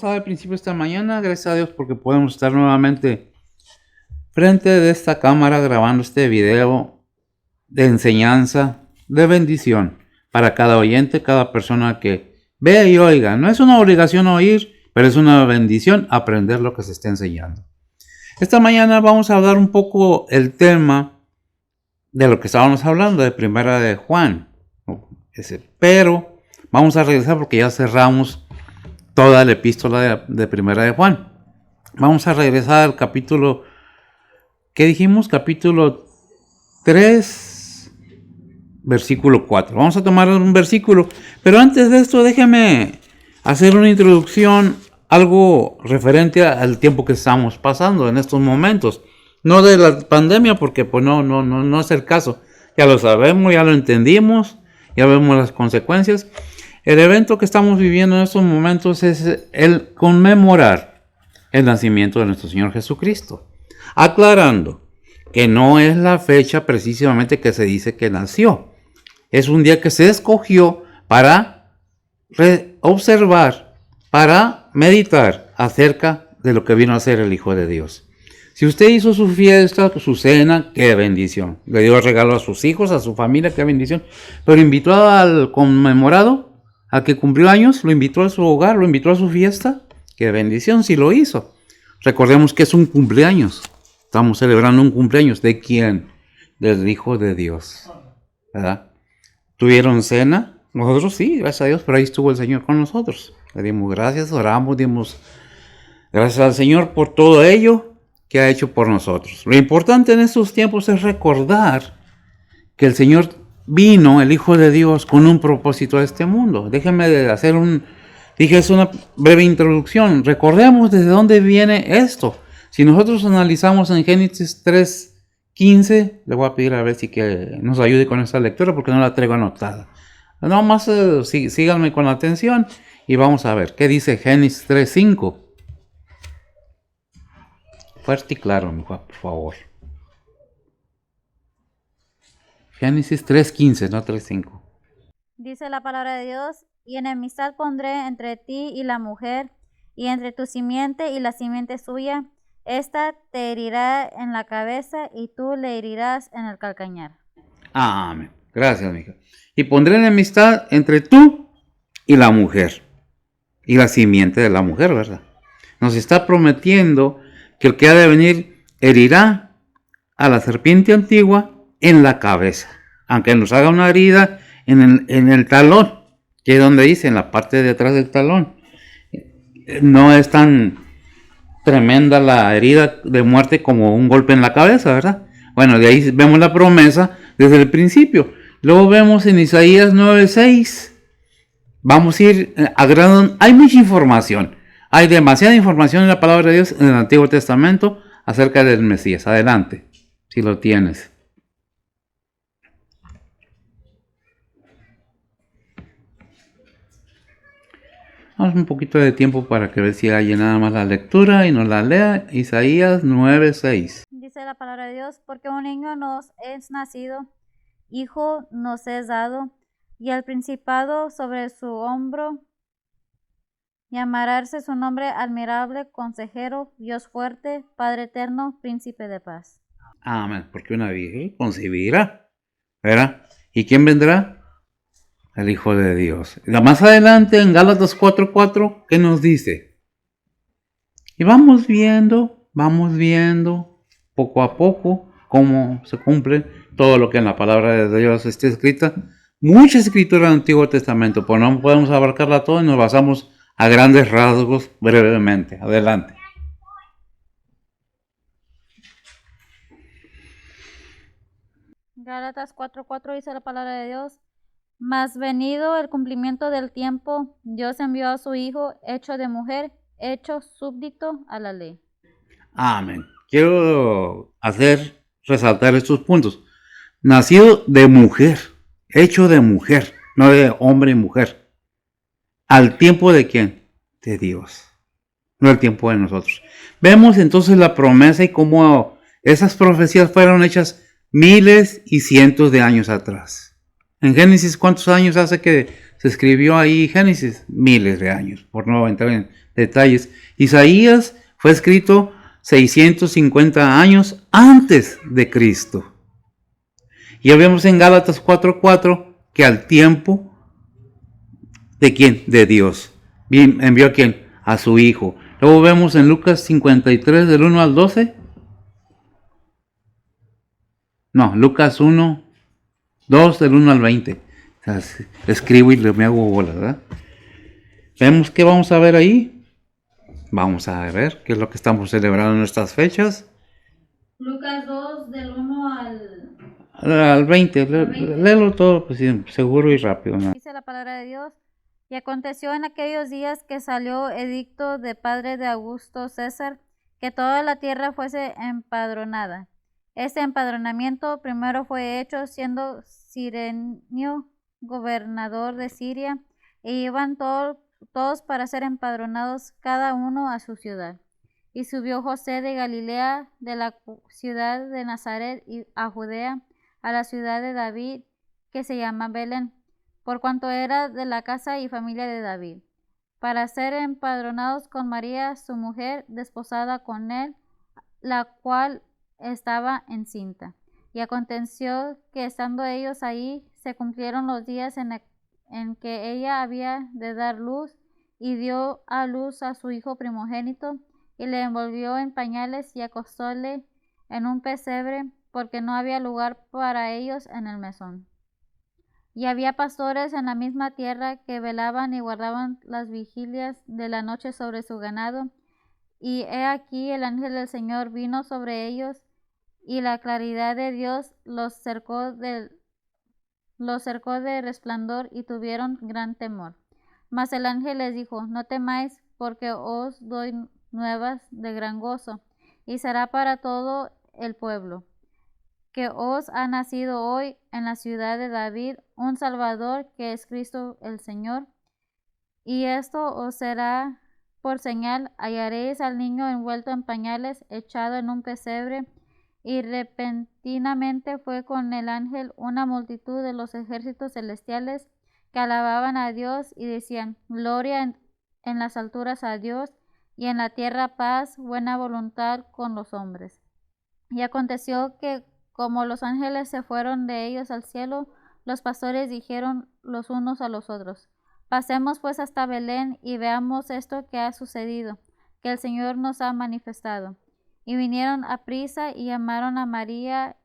Al principio esta mañana, gracias a Dios porque podemos estar nuevamente frente de esta cámara grabando este video de enseñanza, de bendición para cada oyente, cada persona que vea y oiga. No es una obligación oír, pero es una bendición aprender lo que se está enseñando. Esta mañana vamos a hablar un poco el tema de lo que estábamos hablando de Primera de Juan. Pero vamos a regresar porque ya cerramos toda la epístola de Primera de Juan. Vamos a regresar al capítulo, ¿qué dijimos? Capítulo 3, versículo 4. Vamos a tomar un versículo, pero antes de esto déjeme hacer una introducción, algo referente al tiempo que estamos pasando en estos momentos. No de la pandemia, porque pues no es el caso. Ya lo sabemos, ya lo entendimos, ya vemos las consecuencias. El evento que estamos viviendo en estos momentos es el conmemorar el nacimiento de nuestro Señor Jesucristo. Aclarando que no es la fecha precisamente que se dice que nació. Es un día que se escogió para observar, para meditar acerca de lo que vino a ser el Hijo de Dios. Si usted hizo su fiesta, su cena, qué bendición. Le dio regalo a sus hijos, a su familia, qué bendición. Pero invitó al conmemorado, al que cumplió años, lo invitó a su hogar, lo invitó a su fiesta. Qué bendición si lo hizo. Recordemos que es un cumpleaños. Estamos celebrando un cumpleaños. ¿De quién? Del Hijo de Dios. ¿Verdad? ¿Tuvieron cena? Nosotros sí, gracias a Dios, pero ahí estuvo el Señor con nosotros. Le dimos gracias, oramos, dimos gracias al Señor por todo ello que ha hecho por nosotros. Lo importante en estos tiempos es recordar que el Señor vino, el Hijo de Dios, con un propósito a este mundo. Déjenme hacer una breve introducción. Recordemos desde dónde viene esto. Si nosotros analizamos en Génesis 3:15, le voy a pedir a ver si que nos ayude con esta lectura porque no la traigo anotada. No más síganme con atención y vamos a ver qué dice Génesis 3:5. Fuerte y claro, por favor. Génesis 3:15, no 3:5. Dice la palabra de Dios: y enemistad pondré entre ti y la mujer, y entre tu simiente y la simiente suya. Esta te herirá en la cabeza, y tú le herirás en el calcañar. Amén. Gracias, mija. Y pondré enemistad entre tú y la mujer, y la simiente de la mujer, ¿verdad? Nos está prometiendo que el que ha de venir herirá a la serpiente antigua en la cabeza, aunque nos haga una herida en el talón, que es donde dice, en la parte de atrás del talón. No es tan tremenda la herida de muerte como un golpe en la cabeza, ¿verdad? Bueno, de ahí vemos la promesa desde el principio. Luego vemos en Isaías 9:6. Vamos a ir agregando. Hay mucha información. Hay demasiada información en la palabra de Dios en el Antiguo Testamento acerca del Mesías. Adelante, si lo tienes. Vamos un poquito de tiempo para que vea si haya nada más la lectura y nos la lea. Isaías 9:6. Dice la palabra de Dios: porque un niño nos es nacido, hijo nos es dado, y el principado sobre su hombro. Llamarse su nombre admirable, consejero, Dios fuerte, Padre eterno, príncipe de paz. Amén. Porque una virgen concebirá, ¿verdad? ¿Y quién vendrá? El Hijo de Dios. Y más adelante en Gálatas 4:4, ¿qué nos dice? Y vamos viendo poco a poco cómo se cumple todo lo que en la palabra de Dios está escrita. Mucha escritura del Antiguo Testamento, pero no podemos abarcarla toda y nos basamos a grandes rasgos brevemente. Adelante. Gálatas 4:4 dice la palabra de Dios: mas venido el cumplimiento del tiempo, Dios envió a su Hijo, hecho de mujer, hecho súbdito a la ley. Amén. Quiero resaltar estos puntos. Nacido de mujer, hecho de mujer, no de hombre y mujer. ¿Al tiempo de quién? De Dios, no al tiempo de nosotros. Vemos entonces la promesa y cómo esas profecías fueron hechas miles y cientos de años atrás. En Génesis, ¿cuántos años hace que se escribió ahí Génesis? Miles de años, por no entrar en detalles. Isaías fue escrito 650 años antes de Cristo. Ya vemos en Gálatas 4:4 que al tiempo, ¿de quién? De Dios. ¿Envió a quién? A su Hijo. Luego vemos en Lucas 53 del 1 al 12. No, Lucas 2 del 1 al 20. O sea, escribo y me hago bola, ¿verdad? Vemos qué vamos a ver ahí. Vamos a ver qué es lo que estamos celebrando en estas fechas. Lucas 2 del 1 al 20. Léelo todo, pues, seguro y rápido, ¿no? Dice la palabra de Dios. Y aconteció en aquellos días que salió edicto de padre de Augusto César, que toda la tierra fuese empadronada. Este empadronamiento primero fue hecho siendo Cirenio gobernador de Siria, e iban todos para ser empadronados cada uno a su ciudad. Y subió José de Galilea, de la ciudad de Nazaret a Judea, a la ciudad de David, que se llama Belén, por cuanto era de la casa y familia de David, para ser empadronados con María, su mujer, desposada con él, la cual estaba encinta. Y aconteció que estando ellos ahí, se cumplieron los días en que ella había de dar luz, y dio a luz a su hijo primogénito, y le envolvió en pañales y acostóle en un pesebre, porque no había lugar para ellos en el mesón. Y había pastores en la misma tierra que velaban y guardaban las vigilias de la noche sobre su ganado. Y he aquí el ángel del Señor vino sobre ellos, y la claridad de Dios los cercó de resplandor, y tuvieron gran temor. Mas el ángel les dijo: no temáis, porque os doy nuevas de gran gozo, y será para todo el pueblo, que os ha nacido hoy en la ciudad de David un Salvador, que es Cristo el Señor. Y esto os será por señal: hallaréis al niño envuelto en pañales, echado en un pesebre. Y repentinamente fue con el ángel una multitud de los ejércitos celestiales, que alababan a Dios y decían: gloria en las alturas a Dios, y en la tierra paz, buena voluntad con los hombres. Y aconteció que, como los ángeles se fueron de ellos al cielo, los pastores dijeron los unos a los otros: pasemos pues hasta Belén y veamos esto que ha sucedido, que el Señor nos ha manifestado. Y vinieron aprisa y llamaron a María,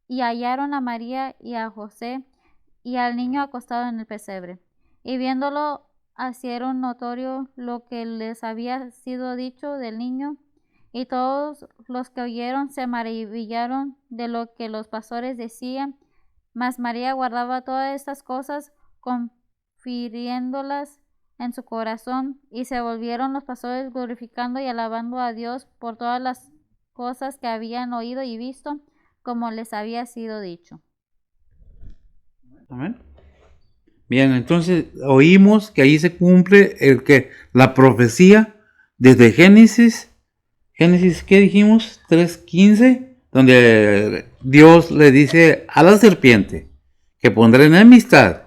y hallaron a María y a José y al niño acostado en el pesebre. Y viéndolo, hicieron notorio lo que les había sido dicho del niño. Y todos los que oyeron se maravillaron de lo que los pastores decían. Mas María guardaba todas estas cosas, confiriéndolas en su corazón. Y se volvieron los pastores glorificando y alabando a Dios por todas las cosas que habían oído y visto, como les había sido dicho. Amén. Bien, entonces oímos que ahí se cumple la profecía desde Génesis, ¿qué dijimos? 3:15, donde Dios le dice a la serpiente que pondrá enemistad.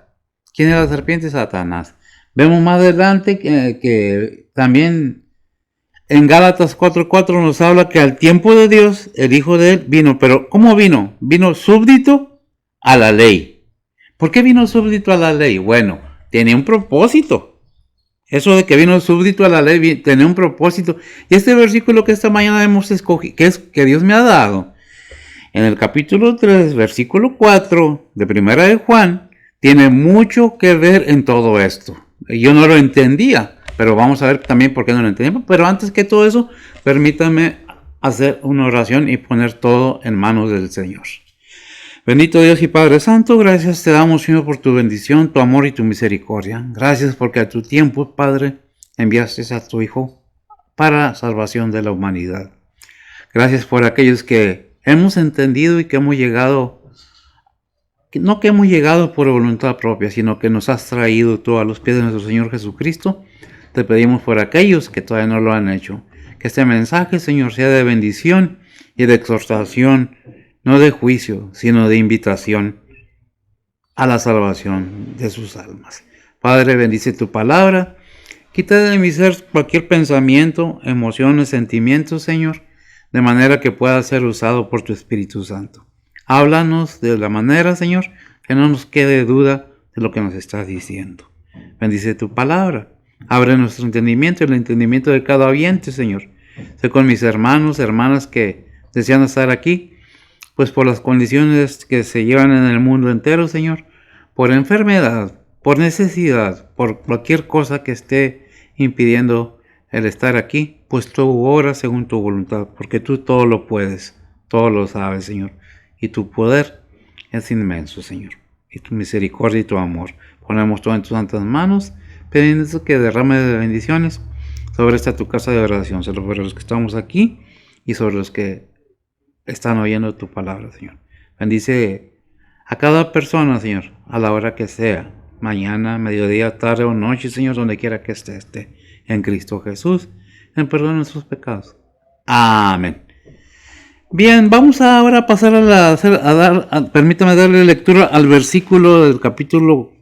¿Quién es la serpiente? Satanás. Vemos más adelante que también en Gálatas 4:4 nos habla que al tiempo de Dios, el Hijo de Él vino. Pero ¿cómo vino? Vino súbdito a la ley. ¿Por qué vino súbdito a la ley? Bueno, tenía un propósito. Eso de que vino súbdito a la ley tenía un propósito. Y este versículo que esta mañana hemos escogido, que Dios me ha dado, en el capítulo 3, versículo 4 de Primera de Juan, tiene mucho que ver en todo esto. Yo no lo entendía, pero vamos a ver también por qué no lo entendía. Pero antes que todo eso, permítanme hacer una oración y poner todo en manos del Señor. Bendito Dios y Padre Santo, gracias te damos, Señor, por tu bendición, tu amor y tu misericordia. Gracias porque a tu tiempo, Padre, enviaste a tu Hijo para salvación de la humanidad. Gracias por aquellos que hemos entendido y que hemos llegado, no que hemos llegado por voluntad propia, sino que nos has traído tú a los pies de nuestro Señor Jesucristo. Te pedimos por aquellos que todavía no lo han hecho, que este mensaje, Señor, sea de bendición y de exhortación, no de juicio, sino de invitación a la salvación de sus almas. Padre, bendice tu palabra Quita de mi ser cualquier pensamiento, emociones, sentimientos, Señor, de manera que pueda ser usado por tu Espíritu Santo. Háblanos de la manera, Señor, que no nos quede duda de lo que nos estás diciendo. Bendice tu palabra. Abre nuestro entendimiento y el entendimiento de cada oyente, Señor. Sé con mis hermanos, hermanas que desean estar aquí, pues por las condiciones que se llevan en el mundo entero, Señor, por enfermedad, por necesidad, por cualquier cosa que esté impidiendo el estar aquí, pues tú obras según tu voluntad, porque tú todo lo puedes, todo lo sabes, Señor, y tu poder es inmenso, Señor, y tu misericordia y tu amor. Ponemos todo en tus santas manos, pidiendo que derrame de bendiciones sobre esta tu casa de oración, sobre los que estamos aquí y sobre los que están oyendo tu palabra, Señor. Bendice a cada persona, Señor, a la hora que sea, mañana, mediodía, tarde o noche, Señor, donde quiera que esté en Cristo Jesús, en perdón de nuestros pecados. Amén. Bien, vamos ahora a pasar permítame darle lectura al versículo del capítulo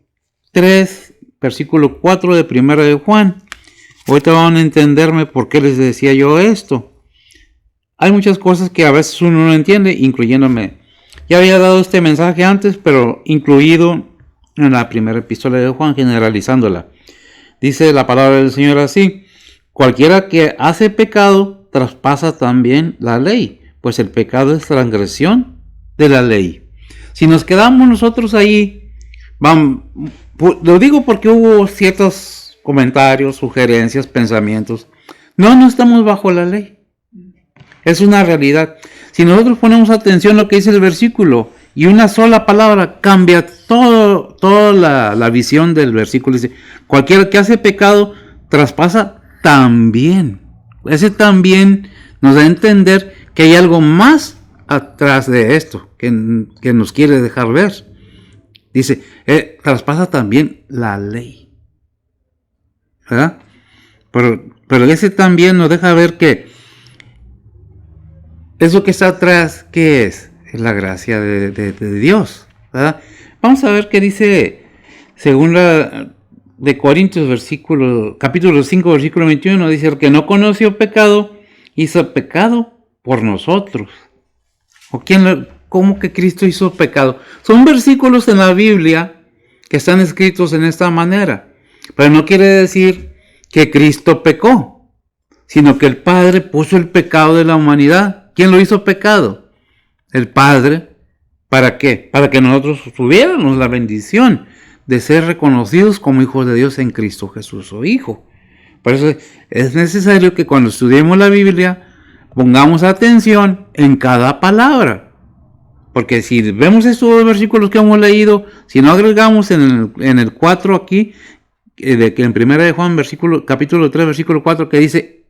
3, versículo 4 de 1 de Juan. Ahorita van a entenderme por qué les decía yo esto. Hay muchas cosas que a veces uno no entiende, incluyéndome. Ya había dado este mensaje antes, pero incluido en la primera epístola de Juan, generalizándola. Dice la palabra del Señor así: cualquiera que hace pecado traspasa también la ley, pues el pecado es transgresión de la ley. Si nos quedamos nosotros ahí, lo digo porque hubo ciertos comentarios, sugerencias, pensamientos. No estamos bajo la ley. Es una realidad. Si nosotros ponemos atención a lo que dice el versículo, y una sola palabra cambia toda la visión del versículo. Dice, cualquiera que hace pecado traspasa también. Ese también nos da a entender que hay algo más atrás de esto, que nos quiere dejar ver. Dice, traspasa también la ley. ¿Verdad? Pero ese también nos deja ver que eso que está atrás, ¿qué es? Es la gracia de Dios, ¿verdad? Vamos a ver qué dice según la de Corintios, capítulo 5, versículo 21. Dice, el que no conoció pecado, hizo pecado por nosotros. ¿Cómo que Cristo hizo pecado? Son versículos en la Biblia que están escritos en esta manera, pero no quiere decir que Cristo pecó, sino que el Padre puso el pecado de la humanidad. ¿Quién lo hizo pecado? El Padre. ¿Para qué? Para que nosotros tuviéramos la bendición de ser reconocidos como hijos de Dios en Cristo Jesús, su Hijo. Por eso es necesario que cuando estudiemos la Biblia pongamos atención en cada palabra. Porque si vemos estos dos versículos que hemos leído, si no agregamos en el 4 aquí, en 1 de Juan, capítulo 3, versículo 4, que dice,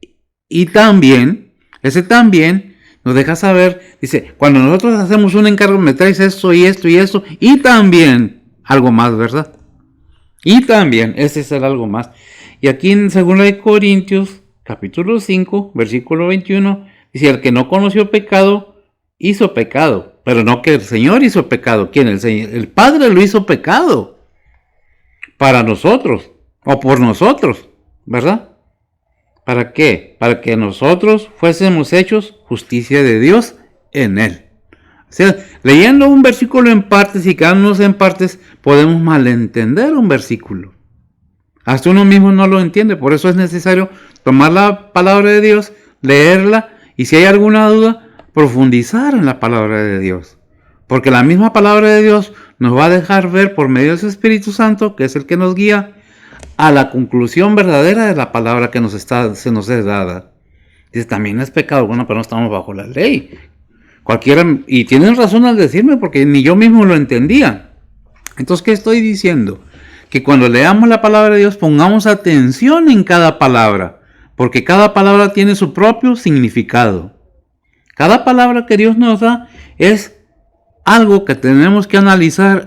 y también, ese también nos deja saber, dice, cuando nosotros hacemos un encargo, me traes esto y esto y esto, y también algo más, ¿verdad? Y también, ese es el algo más. Y aquí en 2 de Corintios, capítulo 5, versículo 21, dice, el que no conoció pecado, hizo pecado, pero no que el Señor hizo pecado. ¿Quién? El Padre lo hizo pecado para nosotros, o por nosotros, ¿verdad? ¿Para qué? Para que nosotros fuésemos hechos justicia de Dios en Él. O sea, leyendo un versículo en partes y quedándonos en partes, podemos malentender un versículo. Hasta uno mismo no lo entiende, por eso es necesario tomar la palabra de Dios, leerla, y si hay alguna duda, profundizar en la palabra de Dios. Porque la misma palabra de Dios nos va a dejar ver por medio de su Espíritu Santo, que es el que nos guía, a la conclusión verdadera de la palabra que se nos es dada. Dice, también es pecado, bueno, pero no estamos bajo la ley. Cualquiera, y tienen razón al decirme, porque ni yo mismo lo entendía. Entonces, ¿qué estoy diciendo? Que cuando leamos la palabra de Dios, pongamos atención en cada palabra, porque cada palabra tiene su propio significado. Cada palabra que Dios nos da es algo que tenemos que analizar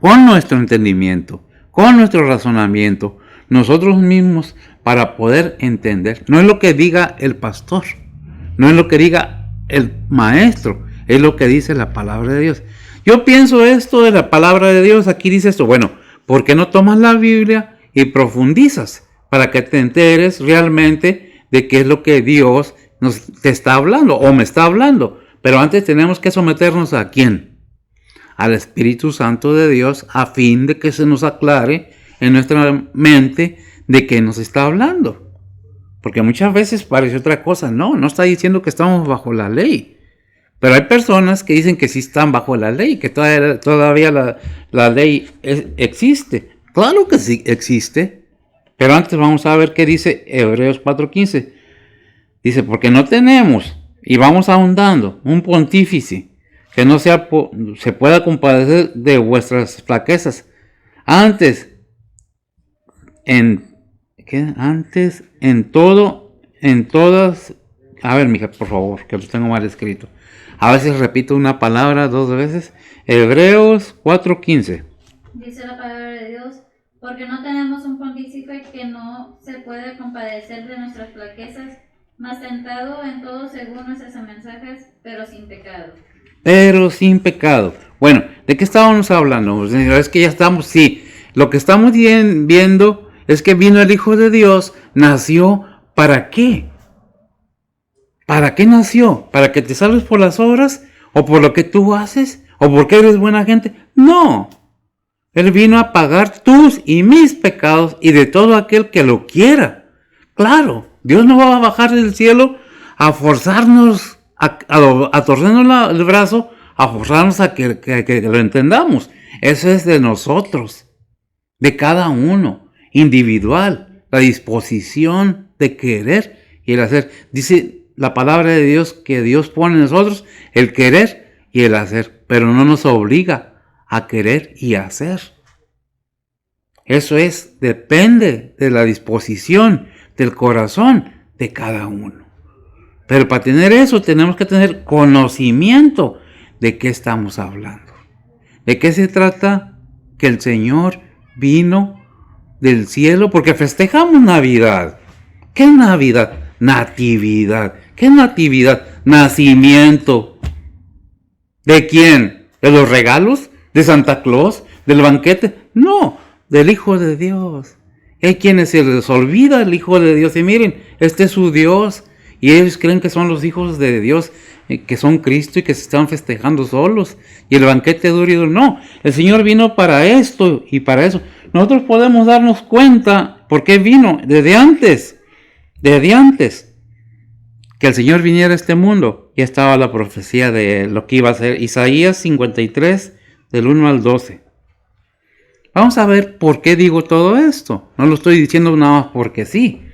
con nuestro entendimiento, con nuestro razonamiento, nosotros mismos, para poder entender. No es lo que diga el pastor, no es lo que diga el maestro, es lo que dice la palabra de Dios. Yo pienso esto de la palabra de Dios, aquí dice esto, bueno, ¿por qué no tomas la Biblia y profundizas? para que te enteres realmente de qué es lo que Dios te está hablando o me está hablando. Pero antes tenemos que someternos ¿a quién? Al Espíritu Santo de Dios, a fin de que se nos aclare en nuestra mente de qué nos está hablando. Porque muchas veces parece otra cosa. No está diciendo que estamos bajo la ley. Pero hay personas que dicen que sí están bajo la ley, que todavía la ley existe. Claro que sí existe. Pero antes vamos a ver qué dice Hebreos 4:15. Dice, porque no tenemos, y vamos ahondando, un pontífice que no se pueda compadecer de vuestras flaquezas. Antes, en todas, a ver, mija, por favor, que lo tengo mal escrito. A veces repito una palabra 2 veces. Hebreos 4:15. Dice la palabra de Dios, porque no tenemos un pontífice que no se puede compadecer de nuestras flaquezas, mas tentado en todo según nuestras semejanzas, pero sin pecado. Pero sin pecado. Bueno, ¿de qué estábamos hablando? Es que ya estamos, sí. Lo que estamos viendo es que vino el Hijo de Dios, nació, ¿para qué? ¿Para qué nació? ¿Para que te salves por las obras? ¿O por lo que tú haces? ¿O porque eres buena gente? No. Él vino a pagar tus y mis pecados y de todo aquel que lo quiera. Claro, Dios no va a bajar del cielo a forzarnos, a torcernos el brazo, a forzarnos a que lo entendamos. Eso es de nosotros, de cada uno, individual, la disposición de querer y el hacer. Dice la palabra de Dios que Dios pone en nosotros el querer y el hacer, pero no nos obliga a querer y a hacer. Eso depende de la disposición del corazón de cada uno. Pero para tener eso tenemos que tener conocimiento de qué estamos hablando. ¿De qué se trata? Que el Señor vino del cielo porque festejamos Navidad. ¿Qué es Navidad? Natividad. ¿Qué es natividad? Nacimiento. ¿De quién? ¿De los regalos? ¿De Santa Claus? ¿Del banquete? No, del Hijo de Dios. Hay quienes se les olvida el Hijo de Dios y miren, este es su Dios y ellos creen que son los hijos de Dios, que son Cristo y que se están festejando solos y el banquete duro y duro. No, el Señor vino para esto y para eso. Nosotros podemos darnos cuenta por qué vino desde antes que el Señor viniera a este mundo. Ya estaba la profecía de lo que iba a ser. Isaías 53 del 1 al 12. Vamos a ver por qué digo todo esto. No lo estoy diciendo nada más porque sí.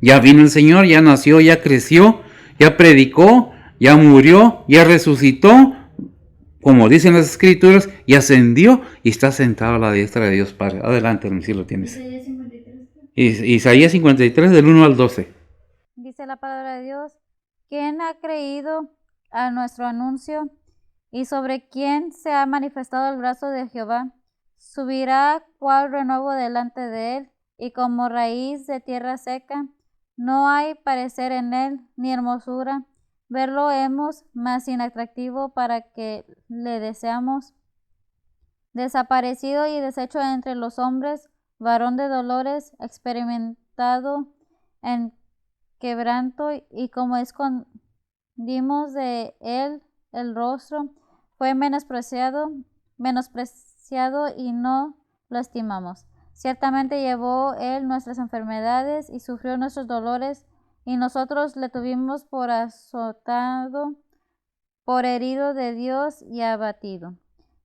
Ya vino el Señor, ya nació, ya creció, ya predicó, ya murió, ya resucitó, como dicen las Escrituras, y ascendió y está sentado a la diestra de Dios Padre. Adelante, si lo tienes. Isaías 53 del 1 al 12. Dice la palabra de Dios, ¿quién ha creído a nuestro anuncio y sobre quién se ha manifestado el brazo de Jehová? Subirá cual renuevo delante de él y como raíz de tierra seca. No hay parecer en él ni hermosura. Verlo hemos, mas sin atractivo para que le deseamos. Desaparecido y deshecho entre los hombres, varón de dolores, experimentado en quebranto, y como escondimos de él el rostro, fue menospreciado y no lo estimamos. Ciertamente llevó él nuestras enfermedades y sufrió nuestros dolores, y nosotros le tuvimos por azotado, por herido de Dios y abatido.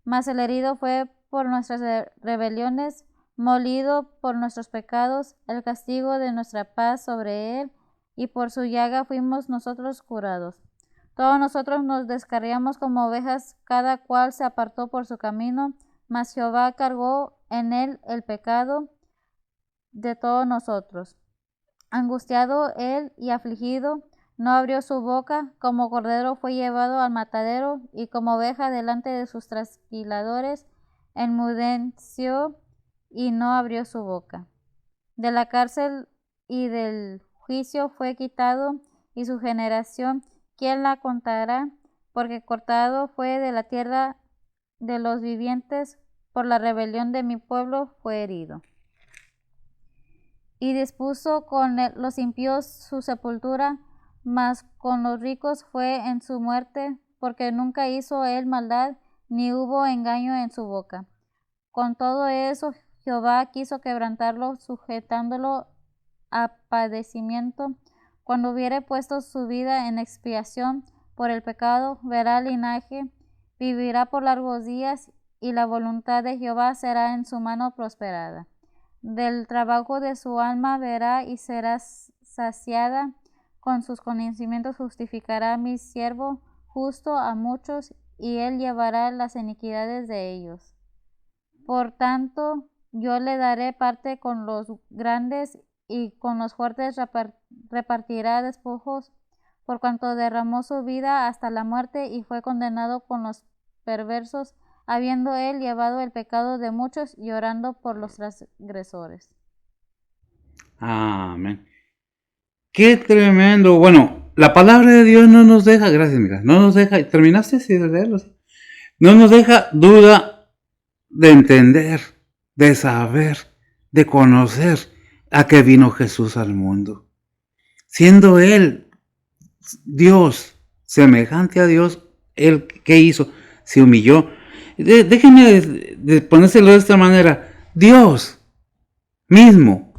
Mas el herido fue por nuestras rebeliones, molido por nuestros pecados, el castigo de nuestra paz sobre él, y por su llaga fuimos nosotros curados. Todos nosotros nos descarriamos como ovejas, cada cual se apartó por su camino, mas Jehová cargó en él el pecado de todos nosotros. Angustiado él y afligido, no abrió su boca, como cordero fue llevado al matadero, y como oveja delante de sus trasquiladores, enmudeció y no abrió su boca. De la cárcel y del juicio fue quitado, y su generación, ¿quién la contará? Porque cortado fue de la tierra de los vivientes, por la rebelión de mi pueblo fue herido. y dispuso con los impíos su sepultura, mas con los ricos fue en su muerte, porque nunca hizo él maldad, ni hubo engaño en su boca. Con todo eso, Jehová quiso quebrantarlo, sujetándolo a padecimiento. Cuando hubiere puesto su vida en expiación por el pecado, verá linaje, vivirá por largos días, y la voluntad de Jehová será en su mano prosperada. Del trabajo de su alma verá y será saciada. Con sus conocimientos justificará mi siervo justo a muchos, y él llevará las iniquidades de ellos. Por tanto, yo le daré parte con los grandes, y con los fuertes repartirá despojos, por cuanto derramó su vida hasta la muerte y fue condenado con los perversos, habiendo él llevado el pecado de muchos y orando por los transgresores. Amén. Qué tremendo. Bueno, la palabra de Dios no nos deja, gracias, mira, no nos deja, ¿terminaste de leerlo? No nos deja duda de entender, de saber, de conocer a qué vino Jesús al mundo. Siendo Él Dios, semejante a Dios, Él, ¿qué hizo? Se humilló. Déjenme de ponérselo de esta manera. Dios mismo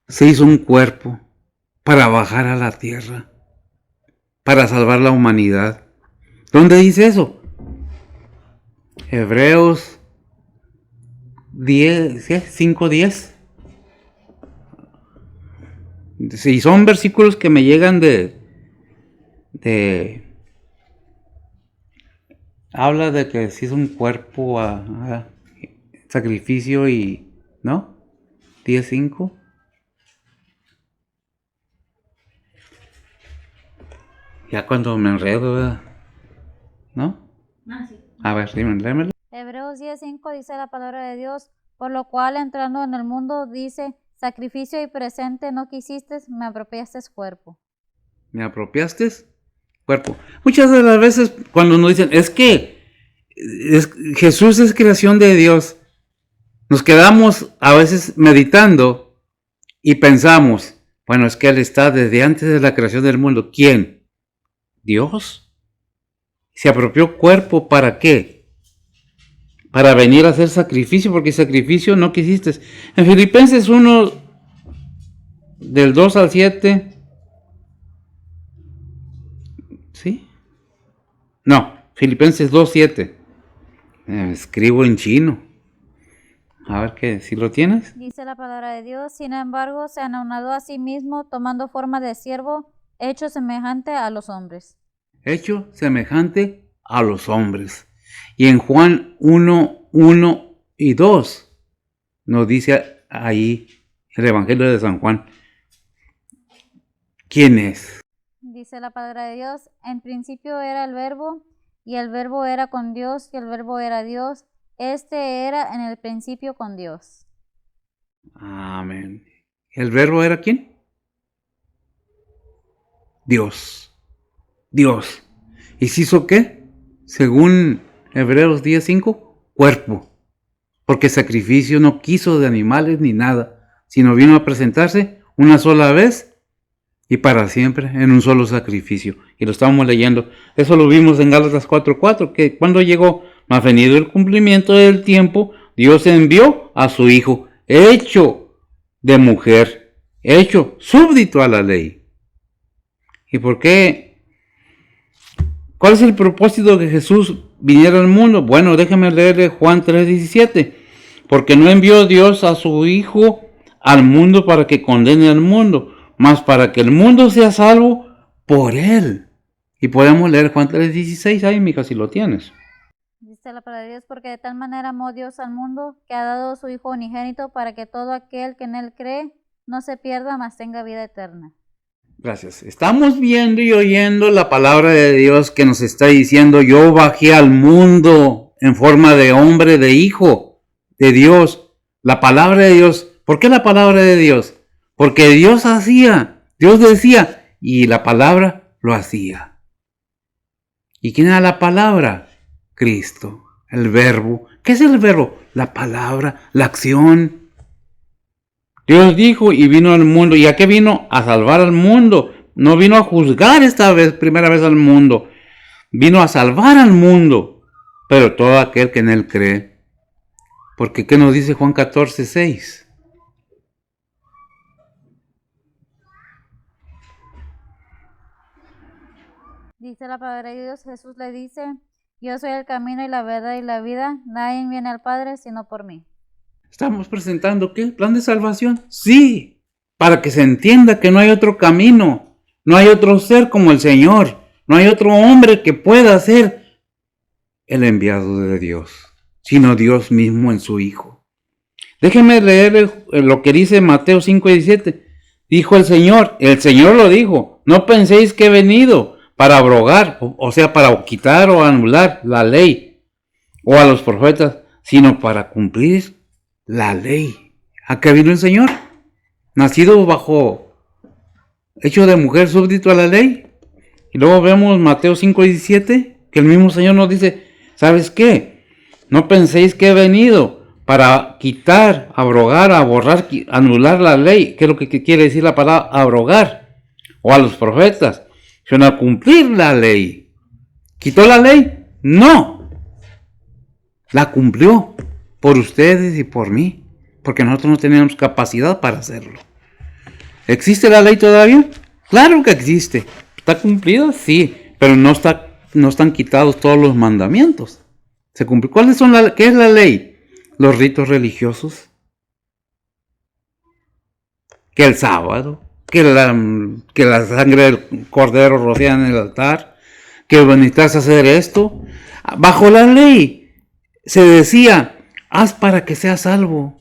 se hizo un cuerpo para bajar a la tierra, para salvar la humanidad. ¿Dónde dice eso? Hebreos 5:10. Sí, son versículos que me llegan de habla de que si es un cuerpo a sacrificio y, ¿no? 10:5. Ya cuando me enredo, ¿verdad? ¿No? Sí. A ver, léemelo. Hebreos 10:5 dice la palabra de Dios, por lo cual entrando en el mundo dice, sacrificio y presente no quisiste, me apropiaste cuerpo. ¿Me apropiaste? Cuerpo. Muchas de las veces cuando nos dicen, es que Jesús es creación de Dios, nos quedamos a veces meditando y pensamos, bueno, es que Él está desde antes de la creación del mundo. ¿Quién? ¿Dios? ¿Se apropió cuerpo para qué? Para venir a hacer sacrificio, porque sacrificio no quisiste. En Filipenses 1, del 2 al 7, ¿sí? No, Filipenses 2:7. Escribo en chino. A ver qué, si lo tienes. Dice la palabra de Dios, sin embargo, se anonadó a sí mismo, tomando forma de siervo, hecho semejante a los hombres. Hecho semejante a los hombres. Y en Juan 1:1 y 2 nos dice ahí el Evangelio de San Juan. ¿Quién es? Dice la palabra de Dios, en principio era el Verbo, y el Verbo era con Dios, y el Verbo era Dios. Este era en el principio con Dios. Amén. ¿El Verbo era quién? Dios. Dios. ¿Y se hizo qué? Según Hebreos 10:5, cuerpo. Porque sacrificio no quiso de animales ni nada, sino vino a presentarse una sola vez y para siempre en un solo sacrificio. Y lo estábamos leyendo. Eso lo vimos en Gálatas 4:4, que cuando llegó, más venido el cumplimiento del tiempo, Dios envió a su Hijo, hecho de mujer, hecho súbdito a la ley. ¿Y por qué? ¿Cuál es el propósito de que Jesús viniera al mundo? Bueno, déjeme leerle Juan 3:17. Porque no envió Dios a su Hijo al mundo para que condene al mundo, mas para que el mundo sea salvo por Él. Y podemos leer Juan 3:16 ahí, mija, si lo tienes. Dice la palabra de Dios, porque de tal manera amó Dios al mundo, que ha dado a su Hijo unigénito, para que todo aquel que en Él cree no se pierda, mas tenga vida eterna. Gracias. Estamos viendo y oyendo la palabra de Dios que nos está diciendo, yo bajé al mundo en forma de hombre, de hijo de Dios. La palabra de Dios. ¿Por qué la palabra de Dios? Porque Dios hacía, Dios decía, y la palabra lo hacía. ¿Y quién era la palabra? Cristo, el verbo. ¿Qué es el verbo? La palabra, la acción. Dios dijo y vino al mundo. ¿Y a qué vino? A salvar al mundo. No vino a juzgar esta vez, primera vez al mundo. Vino a salvar al mundo. Pero todo aquel que en él cree. Porque ¿qué nos dice Juan 14:6? Dice la palabra de Dios, Jesús le dice, yo soy el camino y la verdad y la vida, nadie viene al Padre sino por mí. ¿Estamos presentando qué? ¿Plan de salvación? Sí, para que se entienda que no hay otro camino, no hay otro ser como el Señor, no hay otro hombre que pueda ser el enviado de Dios, sino Dios mismo en su Hijo. Déjenme leer lo que dice Mateo 5:17. Dijo el Señor lo dijo, no penséis que he venido para abrogar, o sea, para quitar o anular la ley o a los profetas, sino para cumplir la ley. ¿A qué vino el Señor? Nacido bajo hecho de mujer, súbdito a la ley. Y luego vemos Mateo 5:17, que el mismo Señor nos dice, ¿sabes qué? No penséis que he venido para quitar, abrogar, borrar, anular la ley. ¿Qué es lo que quiere decir la palabra abrogar? O a los profetas, sino a cumplir la ley. ¿Quitó la ley? No. La cumplió por ustedes y por mí, porque nosotros no teníamos capacidad para hacerlo. ¿Existe la ley todavía? Claro que existe. ¿Está cumplida? Sí, pero no están quitados todos los mandamientos. Se cumple. ¿Qué es la ley? Los ritos religiosos. Que el sábado, que la sangre del cordero rocía en el altar, que necesitas hacer esto. Bajo la ley se decía, haz para que seas salvo.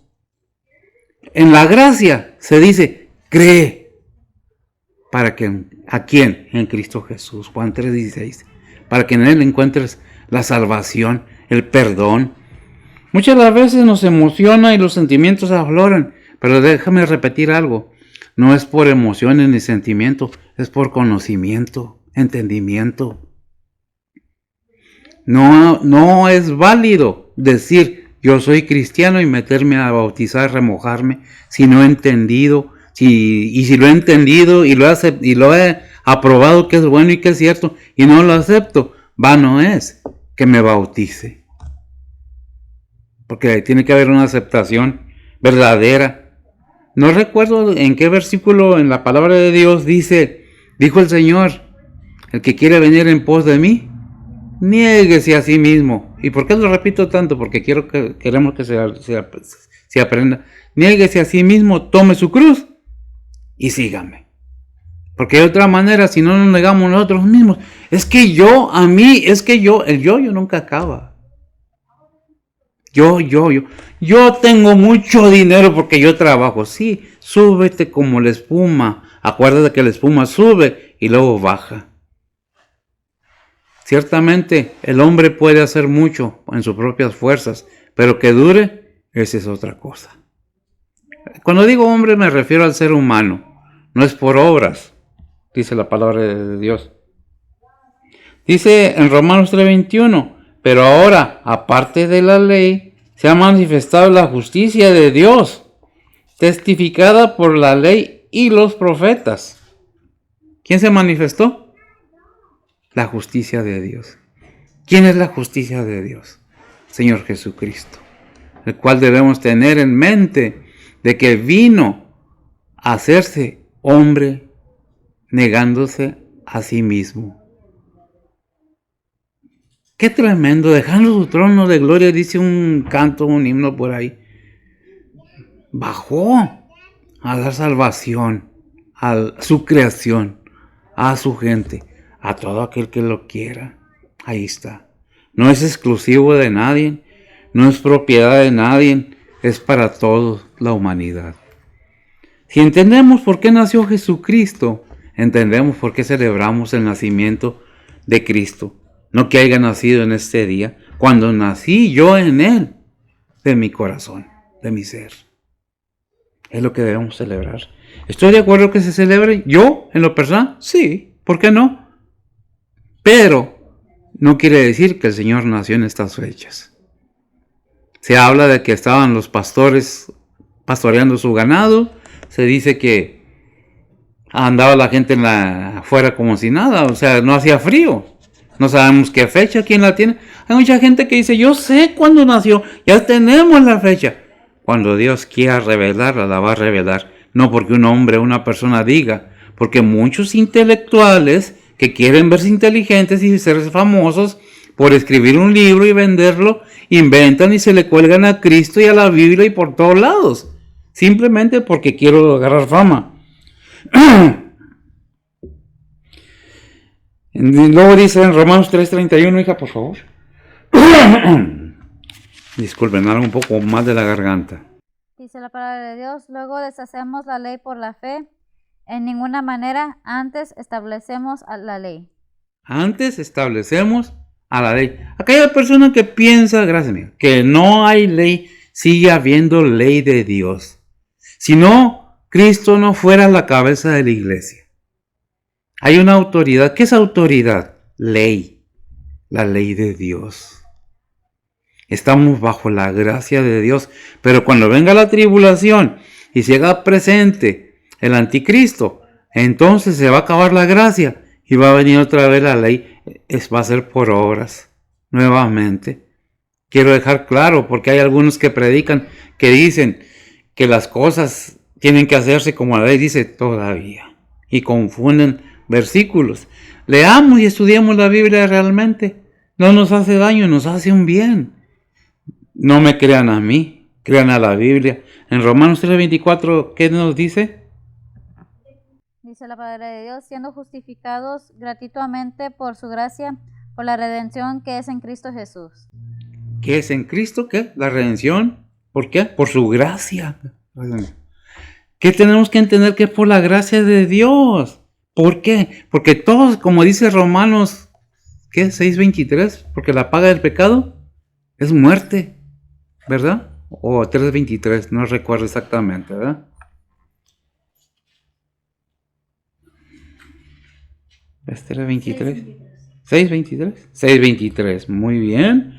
En la gracia se dice, cree. ¿Para que ¿A quién? En Cristo Jesús. Juan 3:16. Para que en Él encuentres la salvación, el perdón. Muchas de las veces nos emociona y los sentimientos afloran. Pero déjame repetir algo. No es por emociones ni sentimientos, es por conocimiento, entendimiento. No es válido decir yo soy cristiano y meterme a bautizar, remojarme, si no he entendido, si lo he entendido y lo he aprobado que es bueno y que es cierto y no lo acepto, vano es que me bautice. Porque tiene que haber una aceptación verdadera. No recuerdo en qué versículo en la palabra de Dios dijo el Señor, el que quiere venir en pos de mí, niéguese a sí mismo. ¿Y por qué lo repito tanto? Porque queremos que se aprenda. Niéguese a sí mismo, tome su cruz y sígame. Porque de otra manera, si no nos negamos nosotros mismos, el yo nunca acaba. Yo tengo mucho dinero porque yo trabajo. Sí, súbete como la espuma. Acuérdate que la espuma sube y luego baja. Ciertamente el hombre puede hacer mucho en sus propias fuerzas, pero que dure, esa es otra cosa. Cuando digo hombre me refiero al ser humano. No es por obras, dice la palabra de Dios. Dice en Romanos 3:21, pero ahora, aparte de la ley, se ha manifestado la justicia de Dios, testificada por la ley y los profetas. ¿Quién se manifestó? La justicia de Dios. ¿Quién es la justicia de Dios? Señor Jesucristo, el cual debemos tener en mente de que vino a hacerse hombre negándose a sí mismo. Qué tremendo, dejando su trono de gloria, dice un canto, un himno por ahí. Bajó a dar salvación a su creación, a su gente, a todo aquel que lo quiera. Ahí está. No es exclusivo de nadie, no es propiedad de nadie, es para toda la humanidad. Si entendemos por qué nació Jesucristo, entendemos por qué celebramos el nacimiento de Cristo. No que haya nacido en este día, cuando nací yo en Él, de mi corazón, de mi ser. Es lo que debemos celebrar. ¿Estoy de acuerdo que se celebre? ¿Yo, en lo personal? Sí, ¿por qué no? Pero no quiere decir que el Señor nació en estas fechas. Se habla de que estaban los pastores pastoreando su ganado se dice que andaba la gente afuera como si nada, o sea, no hacía frío. No sabemos qué fecha, quién la tiene. Hay mucha gente que dice, yo sé cuándo nació, ya tenemos la fecha. Cuando Dios quiera revelarla, la va a revelar. No porque un hombre o una persona diga, porque muchos intelectuales que quieren verse inteligentes y ser famosos por escribir un libro y venderlo, inventan y se le cuelgan a Cristo y a la Biblia y por todos lados. Simplemente porque quiero agarrar fama. Y luego dice en Romanos 3:31, hija, por favor. Disculpen, algo un poco más de la garganta. Dice la palabra de Dios, luego deshacemos la ley por la fe. En ninguna manera, antes establecemos a la ley. Antes establecemos a la ley. Aquella persona que piensa, gracias amiga, que no hay ley, sigue habiendo ley de Dios. Si no, Cristo no fuera la cabeza de la iglesia. Hay una autoridad. ¿Qué es autoridad? Ley. La ley de Dios. Estamos bajo la gracia de Dios. Pero cuando venga la tribulación y se haga presente el anticristo, entonces se va a acabar la gracia y va a venir otra vez la ley. Va a ser por obras. Nuevamente. Quiero dejar claro, porque hay algunos que predican, que dicen que las cosas tienen que hacerse como la ley dice todavía. Y confunden versículos. Leamos y estudiemos la Biblia realmente. No nos hace daño, nos hace un bien. No me crean a mí, crean a la Biblia. En Romanos 3:24, ¿qué nos dice? Dice la palabra de Dios, siendo justificados gratuitamente por su gracia, por la redención que es en Cristo Jesús. ¿Qué es en Cristo? ¿Qué? La redención. ¿Por qué? Por su gracia. ¿Qué tenemos que entender? Que es por la gracia de Dios. ¿Por qué? Porque todos, como dice Romanos, ¿qué? 6:23, porque la paga del pecado es muerte, ¿verdad? O 3:23, no recuerdo exactamente, ¿verdad? ¿Es 3:23? 6:23. 6:23, muy bien.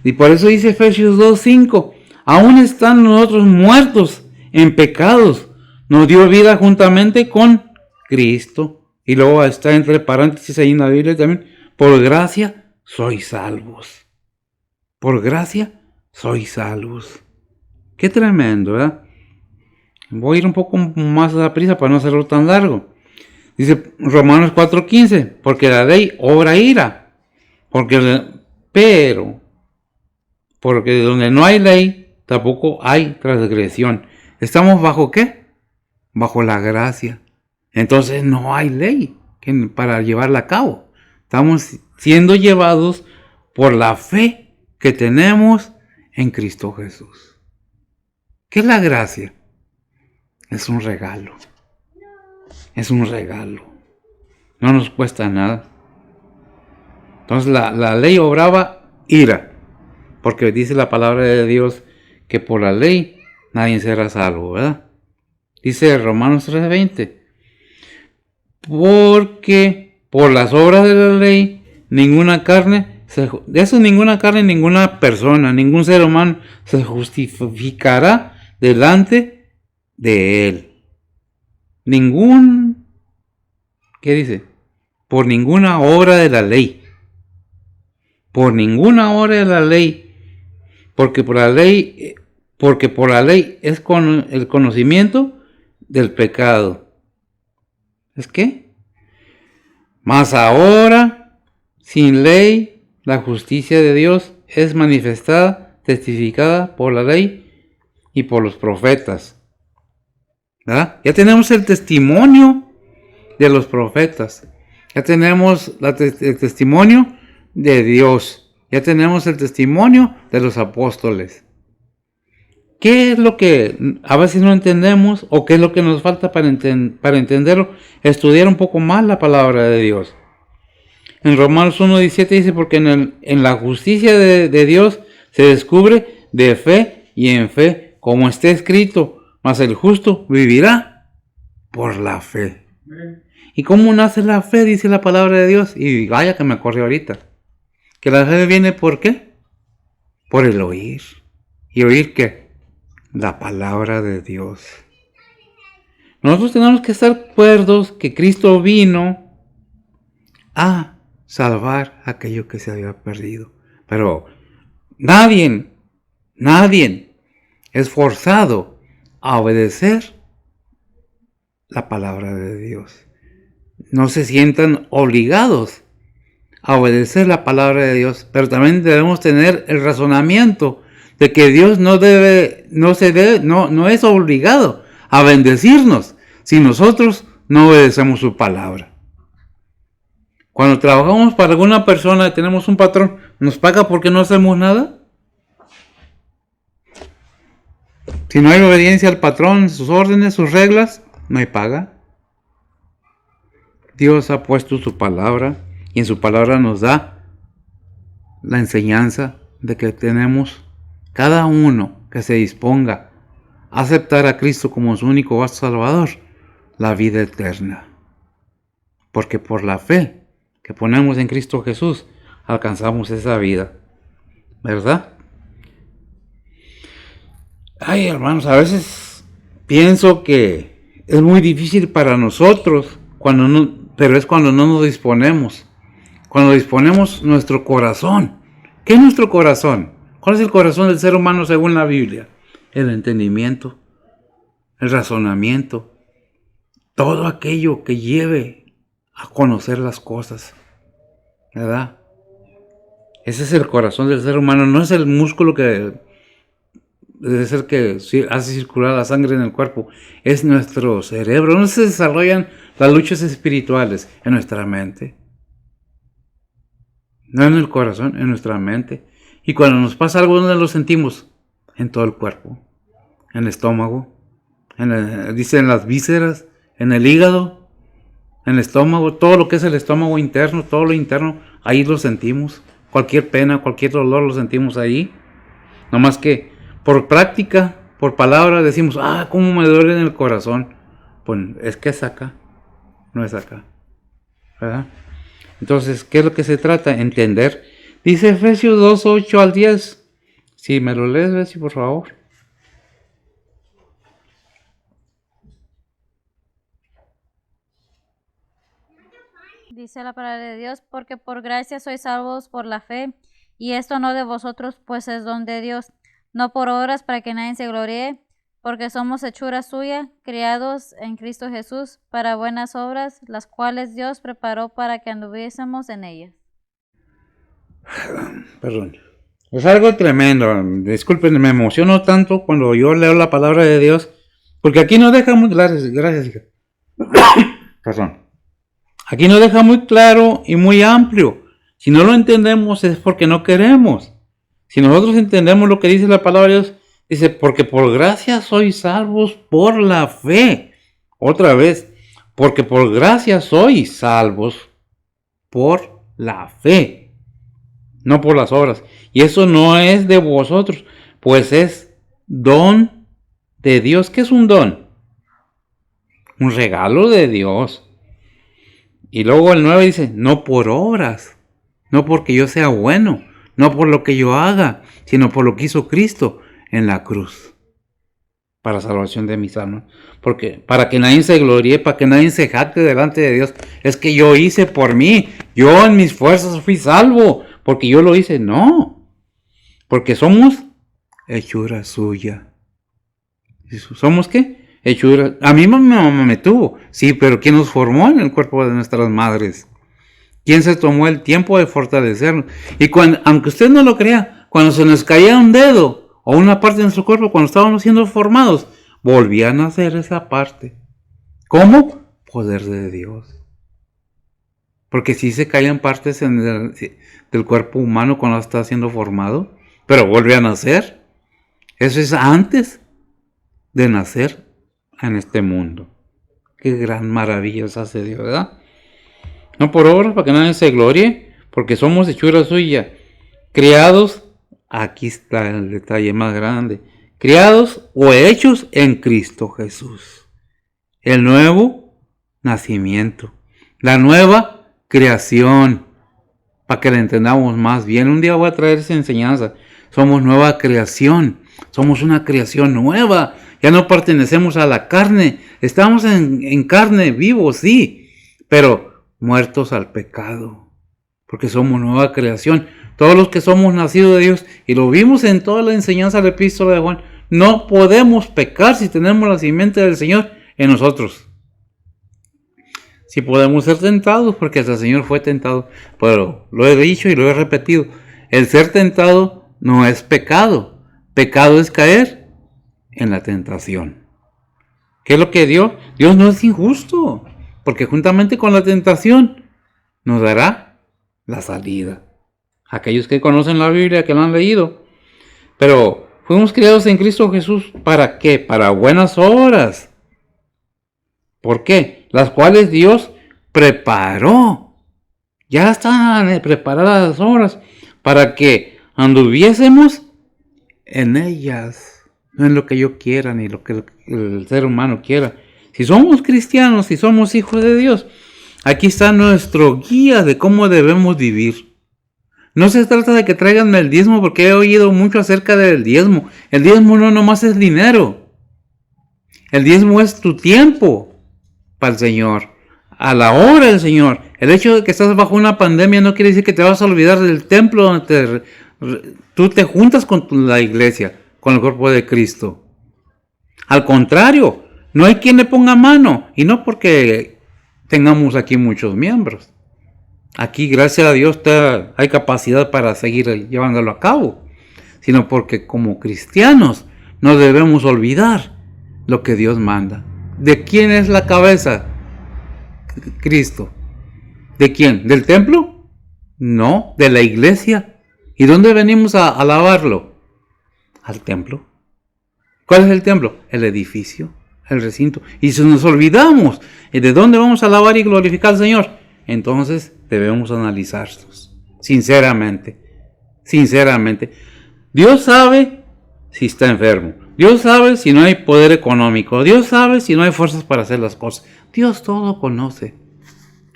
Y por eso dice Efesios 2:5, aún están nosotros muertos en pecados, nos dio vida juntamente con Cristo. Y luego está entre paréntesis ahí en la Biblia también, por gracia sois salvos. Por gracia sois salvos. Qué tremendo, ¿verdad? Voy a ir un poco más a la prisa para no hacerlo tan largo. Dice Romanos 4:15, porque la ley obra ira. Porque donde no hay ley, tampoco hay transgresión. ¿Estamos bajo qué? Bajo la gracia. Entonces no hay ley para llevarla a cabo. Estamos siendo llevados por la fe que tenemos en Cristo Jesús. ¿Qué es la gracia? Es un regalo. Es un regalo. No nos cuesta nada. Entonces la ley obraba ira. Porque dice la palabra de Dios que por la ley nadie será salvo, ¿verdad? Dice Romanos 3:20. Porque por las obras de la ley, ninguna carne, ninguna persona, ningún ser humano se justificará delante de él. ¿Qué dice? Por ninguna obra de la ley. Por ninguna obra de la ley. Porque por la ley es con el conocimiento del pecado. ¿Es qué? Mas ahora, sin ley, la justicia de Dios es manifestada, testificada por la ley y por los profetas. ¿Verdad? Ya tenemos el testimonio de los profetas. Ya tenemos el testimonio de Dios. Ya tenemos el testimonio de los apóstoles. ¿Qué es lo que a veces no entendemos o qué es lo que nos falta para entenderlo? Estudiar un poco más la palabra de Dios. En Romanos 1:17 dice, porque en la justicia de Dios se descubre de fe y en fe, como está escrito, mas el justo vivirá por la fe. ¿Y cómo nace la fe? Dice la palabra de Dios. Y vaya que me acordé ahorita. Que la fe viene ¿por qué? Por el oír. ¿Y oír qué? La palabra de Dios. Nosotros tenemos que estar cuerdos que Cristo vino a salvar aquello que se había perdido. Pero nadie es forzado a obedecer la palabra de Dios. No se sientan obligados a obedecer la palabra de Dios, pero también debemos tener el razonamiento de que Dios no es obligado a bendecirnos si nosotros no obedecemos su palabra. Cuando trabajamos para alguna persona y tenemos un patrón, ¿nos paga porque no hacemos nada? Si no hay obediencia al patrón, sus órdenes, sus reglas, no hay paga. Dios ha puesto su palabra y en su palabra nos da la enseñanza de que tenemos cada uno que se disponga a aceptar a Cristo como su único Salvador, la vida eterna. Porque por la fe que ponemos en Cristo Jesús, alcanzamos esa vida. ¿Verdad? Ay, hermanos, a veces pienso que es muy difícil para nosotros, pero es cuando no nos disponemos. Cuando disponemos nuestro corazón. ¿Qué es nuestro corazón? ¿Cuál es el corazón del ser humano según la Biblia? El entendimiento, el razonamiento, todo aquello que lleve a conocer las cosas, ¿verdad? Ese es el corazón del ser humano, no es el músculo que debe ser que hace circular la sangre en el cuerpo, es nuestro cerebro, donde se desarrollan las luchas espirituales en nuestra mente. No en el corazón, en nuestra mente. Y cuando nos pasa algo, ¿dónde lo sentimos? En todo el cuerpo, en el estómago, dice en las vísceras, en el hígado, en el estómago, todo lo que es el estómago interno, todo lo interno, ahí lo sentimos. Cualquier pena, cualquier dolor lo sentimos ahí. No más que por práctica, por palabra, decimos, cómo me duele en el corazón. Pues es que es acá, no es acá, ¿verdad? Entonces, ¿qué es lo que se trata? Entender. Dice Efesios 2, 8 al 10. Si me lo lees, Bessie, por favor. Dice la palabra de Dios, porque por gracia sois salvos por la fe, y esto no de vosotros, pues es don de Dios, no por obras para que nadie se gloríe, porque somos hechura suya, criados en Cristo Jesús, para buenas obras, las cuales Dios preparó para que anduviésemos en ellas. Perdón. Es algo tremendo. Disculpen, me emociono tanto cuando yo leo la palabra de Dios, porque aquí nos deja muy... Gracias, hija. Perdón. Aquí nos deja muy claro y muy amplio. Si no lo entendemos es porque no queremos. Si nosotros entendemos lo que dice la palabra de Dios, dice, porque por gracia sois salvos por la fe. Otra vez, porque por gracia sois salvos por la fe, no por las obras. Y eso no es de vosotros, pues es don de Dios. ¿Qué es un don? Un regalo de Dios. Y luego el 9 dice, no por obras, no porque yo sea bueno, no por lo que yo haga, sino por lo que hizo Cristo en la cruz, para salvación de mis almas. Porque para que nadie se gloríe, para que nadie se jacte delante de Dios, es que yo hice por mí, yo en mis fuerzas fui salvo, porque yo lo hice. No, porque somos hechura suya. ¿Somos qué? Hechura. A mí mi mamá me tuvo, sí, pero ¿quién nos formó en el cuerpo de nuestras madres? ¿Quién se tomó el tiempo de fortalecernos? Y aunque usted no lo crea, cuando se nos caía un dedo o una parte de nuestro cuerpo, cuando estábamos siendo formados, volvían a hacer esa parte. ¿Cómo? Poder de Dios. Porque sí se caían partes del cuerpo humano cuando está siendo formado, pero volvían a nacer. Eso es antes de nacer en este mundo. Qué gran maravillas hace Dios, ¿verdad? No por obras para que nadie se glorie, porque somos hechura suya, criados, aquí está el detalle más grande, criados o hechos en Cristo Jesús. El nuevo nacimiento, la nueva creación, para que la entendamos más bien. Un día voy a traer esa enseñanza. Somos nueva creación, somos una creación nueva. Ya no pertenecemos a la carne. Estamos en carne, vivos, sí, pero muertos al pecado, porque somos nueva creación. Todos los que somos nacidos de Dios, y lo vimos en toda la enseñanza de la epístola de Juan, no podemos pecar si tenemos la simiente del Señor en nosotros. Si podemos ser tentados, porque hasta el Señor fue tentado, pero lo he dicho y lo he repetido, el ser tentado no es pecado. Pecado es caer en la tentación. ¿Qué es lo que Dios? Dios no es injusto, porque juntamente con la tentación nos dará la salida. Aquellos que conocen la Biblia, que la han leído. Pero fuimos criados en Cristo Jesús, ¿para qué? Para buenas obras. ¿Por qué? Las cuales Dios preparó. Ya están preparadas las obras para que anduviésemos en ellas. No en lo que yo quiera, ni lo que el ser humano quiera. Si somos cristianos, si somos hijos de Dios, aquí está nuestro guía de cómo debemos vivir. No se trata de que traigan el diezmo, porque he oído mucho acerca del diezmo. El diezmo no nomás es dinero. El diezmo es tu tiempo para el Señor, a la obra del Señor. El hecho de que estás bajo una pandemia no quiere decir que te vas a olvidar del templo donde tú te juntas con la iglesia, con el cuerpo de Cristo. Al contrario, no hay quien le ponga mano, y no porque tengamos aquí muchos miembros. Aquí, gracias a Dios, hay capacidad para seguir llevándolo a cabo, sino porque como cristianos no debemos olvidar lo que Dios manda. ¿De quién es la cabeza? Cristo. ¿De quién? ¿Del templo? No, de la iglesia. ¿Y dónde venimos a alabarlo? Al templo. ¿Cuál es el templo? El edificio, el recinto. Y si nos olvidamos de dónde vamos a alabar y glorificar al Señor, entonces debemos analizarnos sinceramente. Dios sabe si está enfermo. Dios sabe si no hay poder económico. Dios sabe si no hay fuerzas para hacer las cosas. Dios todo conoce.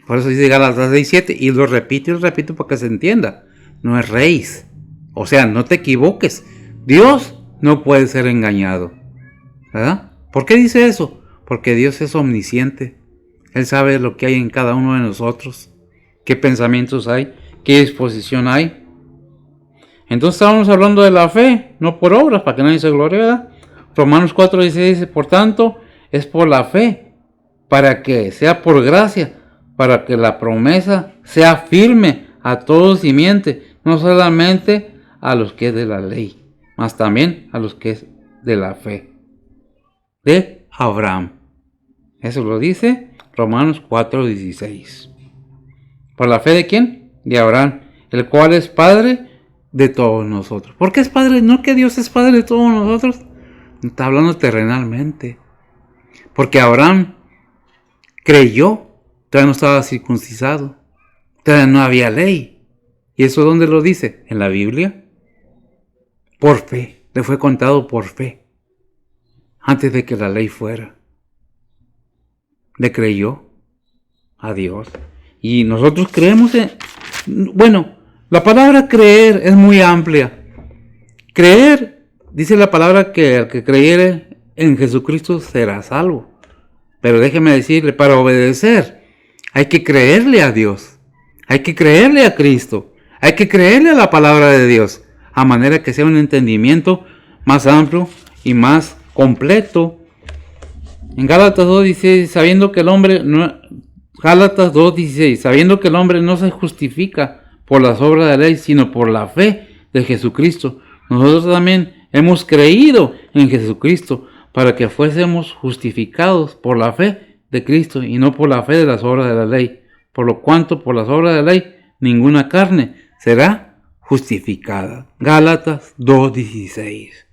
Por eso dice Gálatas 6:7, y lo repito para que se entienda. No es reis. O sea, no te equivoques. Dios no puede ser engañado. ¿Verdad? ¿Por qué dice eso? Porque Dios es omnisciente. Él sabe lo que hay en cada uno de nosotros. Qué pensamientos hay. Qué disposición hay. Entonces estábamos hablando de la fe, no por obras, para que nadie se glorie, ¿verdad? Romanos 4:16 dice, por tanto, es por la fe, para que sea por gracia, para que la promesa sea firme a todo simiente, no solamente a los que es de la ley, mas también a los que es de la fe, de Abraham. Eso lo dice Romanos 4:16. ¿Por la fe de quién? De Abraham, el cual es Padre de todos nosotros. ¿Por qué es Padre? No que Dios es Padre de todos nosotros. Está hablando terrenalmente. Porque Abraham creyó, todavía no estaba circuncidado, todavía no había ley. ¿Y eso dónde lo dice? En la Biblia. Por fe, le fue contado por fe, antes de que la ley fuera. Le creyó a Dios. Y nosotros creemos en... Bueno, la palabra creer es muy amplia. Creer, dice la palabra que el que creyere en Jesucristo será salvo. Pero déjeme decirle, para obedecer hay que creerle a Dios. Hay que creerle a Cristo. Hay que creerle a la palabra de Dios. A manera que sea un entendimiento más amplio y más completo. En Gálatas 2:16, sabiendo que el hombre no se justifica por las obras de la ley, sino por la fe de Jesucristo. Nosotros también hemos creído en Jesucristo para que fuésemos justificados por la fe de Cristo y no por la fe de las obras de la ley. Por lo cuanto, por las obras de la ley, ninguna carne será justificada. Gálatas 2:16.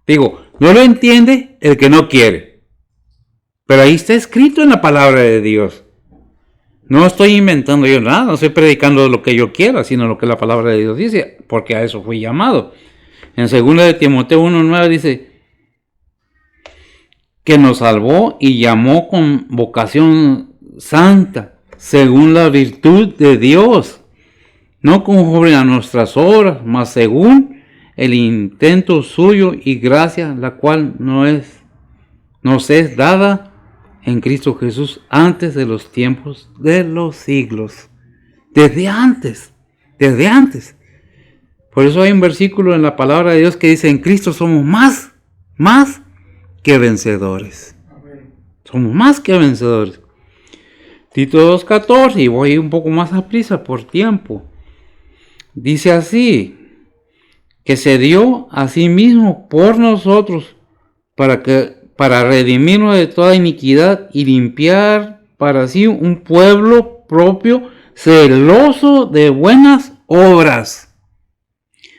Digo, no lo entiende el que no quiere. Pero ahí está escrito en la palabra de Dios. No estoy inventando yo nada, no estoy predicando lo que yo quiera, sino lo que la palabra de Dios dice, porque a eso fui llamado. En 2 de Timoteo 1:9 dice que nos salvó y llamó con vocación santa, según la virtud de Dios, no conforme a nuestras obras, mas según el intento suyo y gracia, la cual no es nos es dada en Cristo Jesús antes de los tiempos de los siglos. Desde antes. Por eso hay un versículo en la palabra de Dios que dice, en Cristo somos más que vencedores. Somos más que vencedores. Tito 2:14, y voy un poco más a prisa por tiempo. Dice así, que se dio a sí mismo por nosotros para redimirnos de toda iniquidad y limpiar para sí un pueblo propio celoso de buenas obras.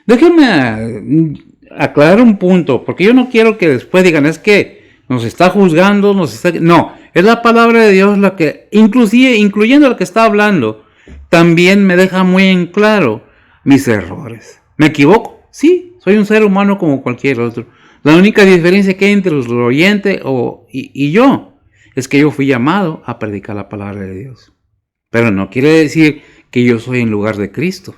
Déjenme aclarar un punto, porque yo no quiero que después digan, es que nos está juzgando, No, es la palabra de Dios la que, incluyendo lo que está hablando, también me deja muy en claro mis errores. ¿Me equivoco? Sí, soy un ser humano como cualquier otro. La única diferencia que hay entre el oyente y yo es que yo fui llamado a predicar la palabra de Dios. Pero no quiere decir que yo soy en lugar de Cristo,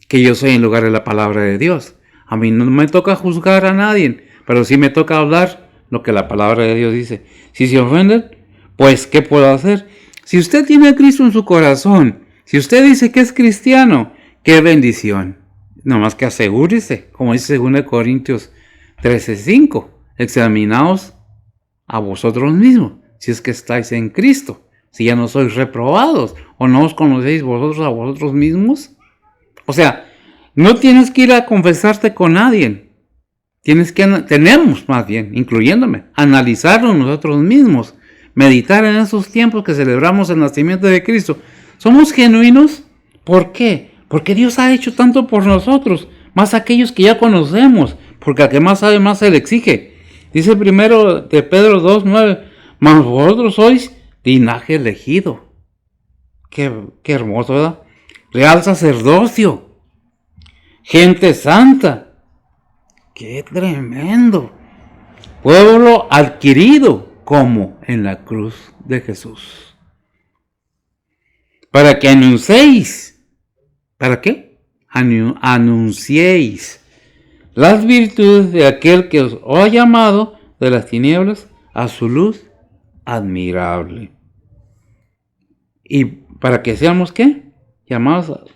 que yo soy en lugar de la palabra de Dios. A mí no me toca juzgar a nadie, pero sí me toca hablar lo que la palabra de Dios dice. Si se ofenden, pues ¿qué puedo hacer? Si usted tiene a Cristo en su corazón, si usted dice que es cristiano, ¡qué bendición! Nomás que asegúrese, como dice 2 Corintios 13:5, examinaos a vosotros mismos, si es que estáis en Cristo, si ya no sois reprobados, o no os conocéis vosotros a vosotros mismos. O sea, no tienes que ir a confesarte con nadie, tenemos más bien, incluyéndome, analizarlo nosotros mismos, meditar en esos tiempos que celebramos el nacimiento de Cristo. ¿Somos genuinos? ¿Por qué? Porque Dios ha hecho tanto por nosotros, más aquellos que ya conocemos, porque a que más sabe, más se le exige. Dice primero de Pedro 2:9, mas vosotros sois linaje elegido. Qué hermoso, ¿verdad? Real sacerdocio, gente santa. ¡Qué tremendo! Pueblo adquirido, como en la cruz de Jesús. Para que anunciéis. ¿Para qué? Anunciéis las virtudes de aquel que os ha llamado de las tinieblas a su luz admirable. ¿Y para que seamos qué? Llamados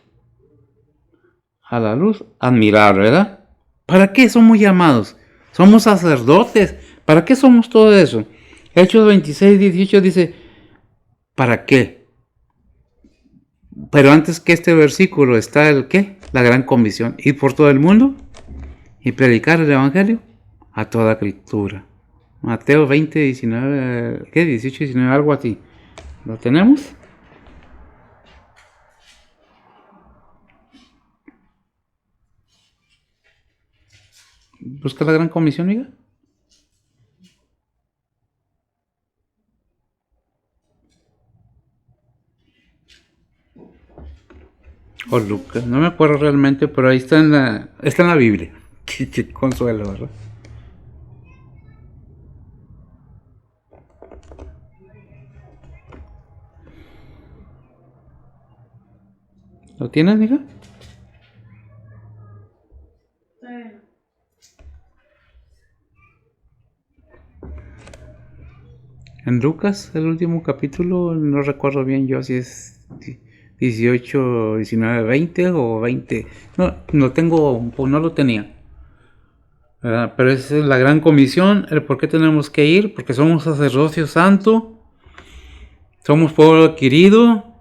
a la luz admirable, ¿verdad? ¿Para qué somos llamados? Somos sacerdotes. ¿Para qué somos todo eso? Hechos 26:18 dice, ¿para qué? Pero antes que este versículo está el ¿qué? La gran comisión. Ir por todo el mundo y predicar el evangelio a toda criatura. Mateo 20:19, ¿qué? 18:19, algo así. ¿Lo tenemos? Busca la gran comisión, amiga. O Lucas, no me acuerdo realmente, pero ahí está en la Biblia. Qué consuelo, ¿verdad? ¿Lo tienes, amiga? En Lucas, el último capítulo, no recuerdo bien yo si es 18, 19, 20 o 20. No tengo, no lo tenía. ¿Verdad? Pero esa es la gran comisión, el por qué tenemos que ir, porque somos sacerdocio santo, somos pueblo adquirido,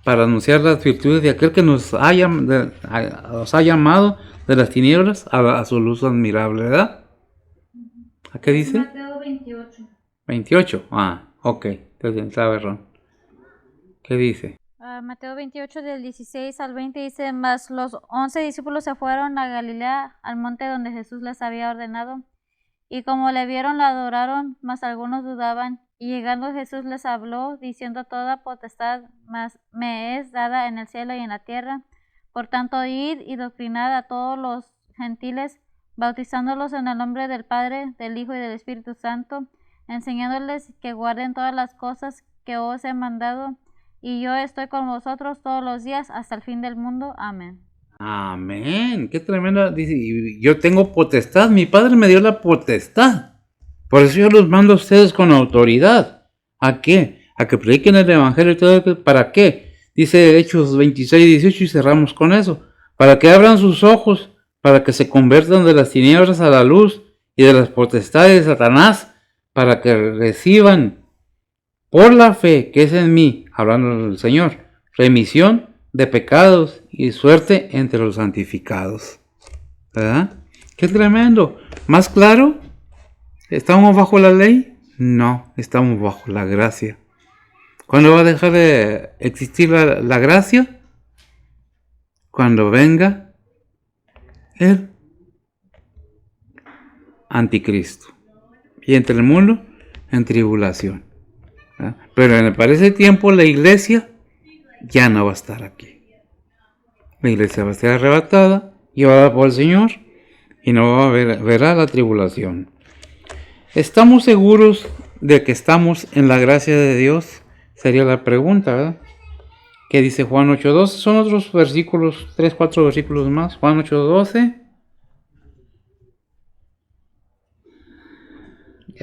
para anunciar las virtudes de aquel que nos ha llamado de las tinieblas a su luz admirable, ¿verdad? ¿A qué dice? Mateo 28. 28, ok, entonces estaba error. ¿Qué dice? Mateo 28 del 16 al 20 dice, mas los 11 discípulos se fueron a Galilea, al monte donde Jesús les había ordenado, y como le vieron, la adoraron, mas algunos dudaban. Y llegando Jesús les habló, diciendo, toda potestad me es dada en el cielo y en la tierra. Por tanto, id y doctrinad a todos los gentiles, bautizándolos en el nombre del Padre, del Hijo y del Espíritu Santo, enseñándoles que guarden todas las cosas que os he mandado, y yo estoy con vosotros todos los días hasta el fin del mundo. Amén. Amén, qué tremendo. Dice, yo tengo potestad, mi Padre me dio la potestad. Por eso yo los mando a ustedes con autoridad. ¿A qué? A que prediquen el evangelio y todo. ¿Para qué? Dice Hechos 26 y 18 y cerramos con eso. Para que abran sus ojos, para que se conviertan de las tinieblas a la luz y de las potestades de Satanás, para que reciban por la fe que es en mí, hablando del Señor, remisión de pecados y suerte entre los santificados. ¿Verdad? ¡Qué tremendo! ¿Más claro? ¿Estamos bajo la ley? No, estamos bajo la gracia. ¿Cuándo va a dejar de existir la gracia? Cuando venga el anticristo. Y entre el mundo en tribulación. ¿Verdad? Pero para ese tiempo la iglesia ya no va a estar aquí. La iglesia va a ser arrebatada, llevada por el Señor, y no va a verá la tribulación. ¿Estamos seguros de que estamos en la gracia de Dios? Sería la pregunta, ¿verdad? ¿Qué dice Juan 8:12? Son otros versículos, 3-4 versículos más. Juan 8:12.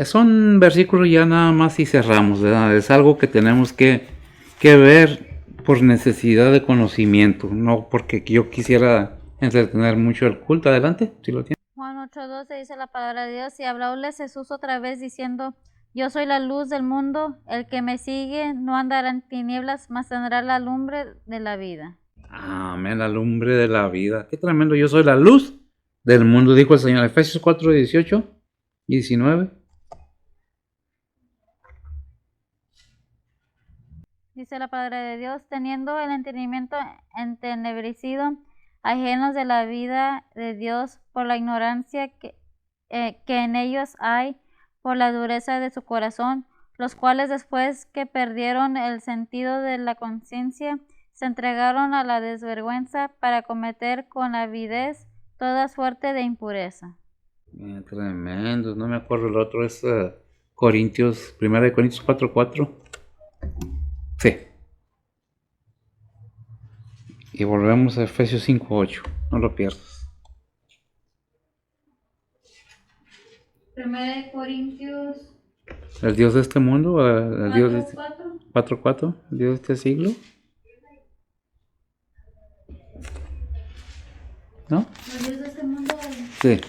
Son versículos ya nada más y cerramos, ¿verdad? Es algo que tenemos que ver por necesidad de conocimiento, no porque yo quisiera entretener mucho el culto. Adelante, si lo tiene. Juan 8:12 dice la palabra de Dios, y hablándole Jesús otra vez diciendo, yo soy la luz del mundo, el que me sigue no andará en tinieblas, mas tendrá la lumbre de la vida. Amén, la lumbre de la vida. Qué tremendo, yo soy la luz del mundo, dijo el Señor. Efesios 4:18 y 19. Dice la palabra de Dios, teniendo el entendimiento entenebrecido, ajenos de la vida de Dios por la ignorancia que en ellos hay, por la dureza de su corazón, los cuales después que perdieron el sentido de la conciencia, se entregaron a la desvergüenza para cometer con avidez toda suerte de impureza. Tremendo, no me acuerdo, el otro es Corintios, 1 Corintios 4:4. Sí. Y volvemos a Efesios 5:8, no lo pierdas. 1 Corintios ¿El Dios de este mundo? ¿El Dios de 4:4? 4:4? ¿El Dios de este siglo? ¿No? ¿El Dios de este mundo? Sí.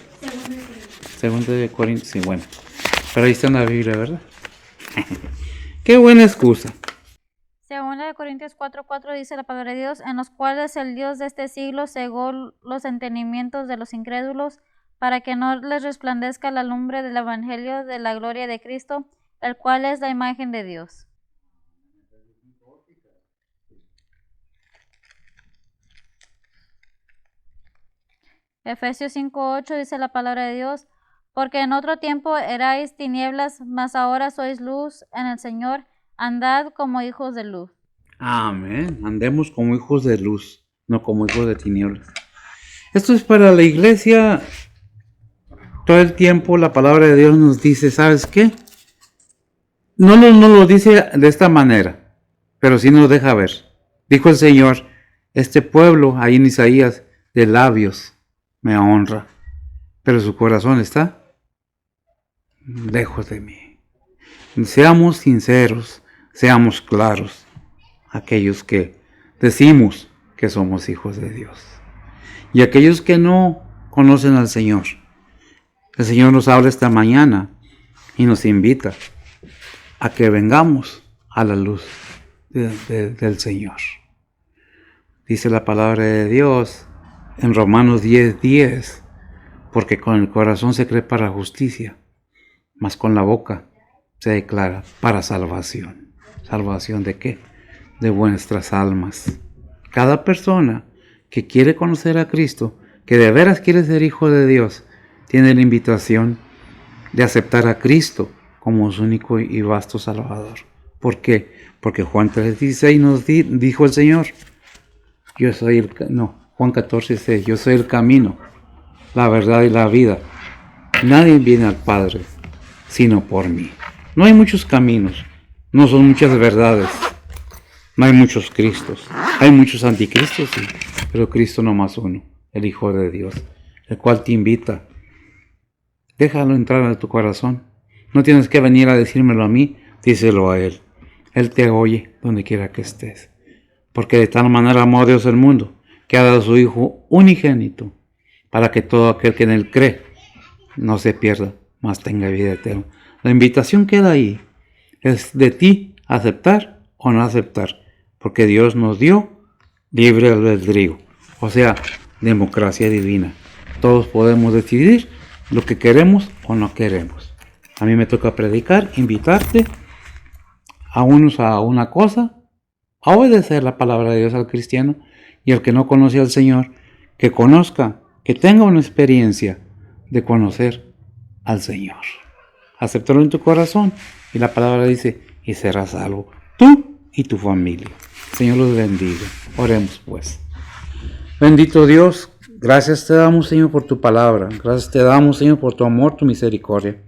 Segundo de Corintios, sí, bueno. Pero ahí está en la Biblia, ¿verdad? Qué buena excusa. Según de Corintios 4:4 dice la palabra de Dios, en los cuales el Dios de este siglo cegó los entendimientos de los incrédulos, para que no les resplandezca la lumbre del evangelio de la gloria de Cristo, el cual es la imagen de Dios. Efesios 5:8 dice la palabra de Dios, porque en otro tiempo erais tinieblas, mas ahora sois luz en el Señor, andad como hijos de luz. Amén. Andemos como hijos de luz, no como hijos de tinieblas. Esto es para la iglesia. Todo el tiempo la palabra de Dios nos dice, ¿sabes qué? No lo dice de esta manera, pero sí nos deja ver. Dijo el Señor, este pueblo, ahí en Isaías, de labios me honra, pero su corazón está lejos de mí. Seamos sinceros, seamos claros, aquellos que decimos que somos hijos de Dios y aquellos que no conocen al Señor. El Señor nos habla esta mañana y nos invita a que vengamos a la luz del Señor. Dice la palabra de Dios en Romanos 10:10, porque con el corazón se cree para justicia, mas con la boca se declara para salvación. ¿Salvación de qué? De vuestras almas. Cada persona que quiere conocer a Cristo, que de veras quiere ser hijo de Dios, tiene la invitación de aceptar a Cristo como su único y vasto Salvador. ¿Por qué? Porque Juan 3:16 nos dijo el Señor, Juan 14:6, yo soy el camino, la verdad y la vida. Nadie viene al Padre sino por mí. No hay muchos caminos, no son muchas verdades, no hay muchos Cristos, hay muchos anticristos, sí, pero Cristo no más uno, el Hijo de Dios, el cual te invita. Déjalo entrar a tu corazón, No tienes que venir a decírmelo a mí, díselo a Él. Él te oye donde quiera que estés. Porque de tal manera amó Dios el mundo, que ha dado a su Hijo unigénito, para que todo aquel que en Él cree no se pierda, mas tenga vida eterna. La invitación queda ahí. Es de ti aceptar o no aceptar, porque Dios nos dio libre albedrío, o sea, democracia divina. Todos podemos decidir lo que queremos o no queremos. A mí me toca predicar, invitarte a unos a una cosa, a obedecer la palabra de Dios al cristiano, y el que no conoce al Señor, que conozca, que tenga una experiencia de conocer al Señor. Acéptalo en tu corazón, y la palabra dice, y serás salvo, tú y tu familia. Señor los bendiga. Oremos pues. Bendito Dios, gracias te damos, Señor, por tu palabra. Gracias te damos, Señor, por tu amor, tu misericordia.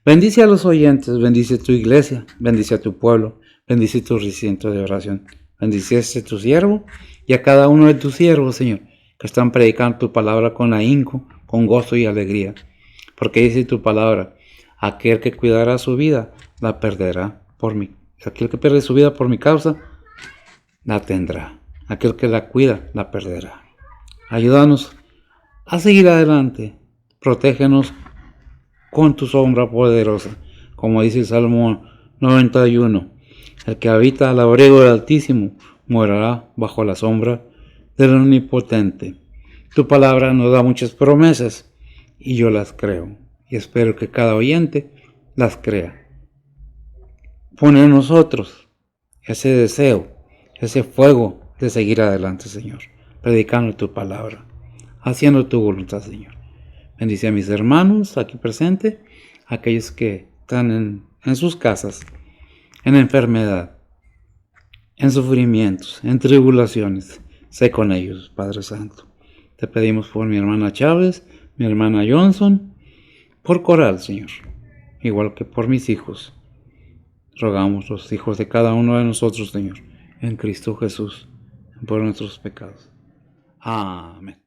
Bendice a los oyentes, bendice tu iglesia, bendice a tu pueblo, bendice tu recinto de oración. Bendice a tu siervo y a cada uno de tus siervos, Señor, que están predicando tu palabra con ahínco, con gozo y alegría. Porque dice tu palabra, aquel que cuidará su vida, la perderá por mí. Aquel que pierde su vida por mi causa, la tendrá. Aquel que la cuida, la perderá. Ayúdanos a seguir adelante. Protégenos con tu sombra poderosa. Como dice el Salmo 91. El que habita al abrigo del Altísimo morará bajo la sombra del Omnipotente. Tu palabra nos da muchas promesas y yo las creo. Y espero que cada oyente las crea. Pone en nosotros ese deseo, ese fuego de seguir adelante, Señor, predicando tu palabra, haciendo tu voluntad, Señor. Bendice a mis hermanos aquí presentes, aquellos que están en sus casas, en enfermedad, en sufrimientos, en tribulaciones. Sé con ellos, Padre Santo. Te pedimos por mi hermana Chávez, mi hermana Johnson, por Coral, Señor, igual que por mis hijos. Rogamos los hijos de cada uno de nosotros, Señor, en Cristo Jesús, por nuestros pecados. Amén.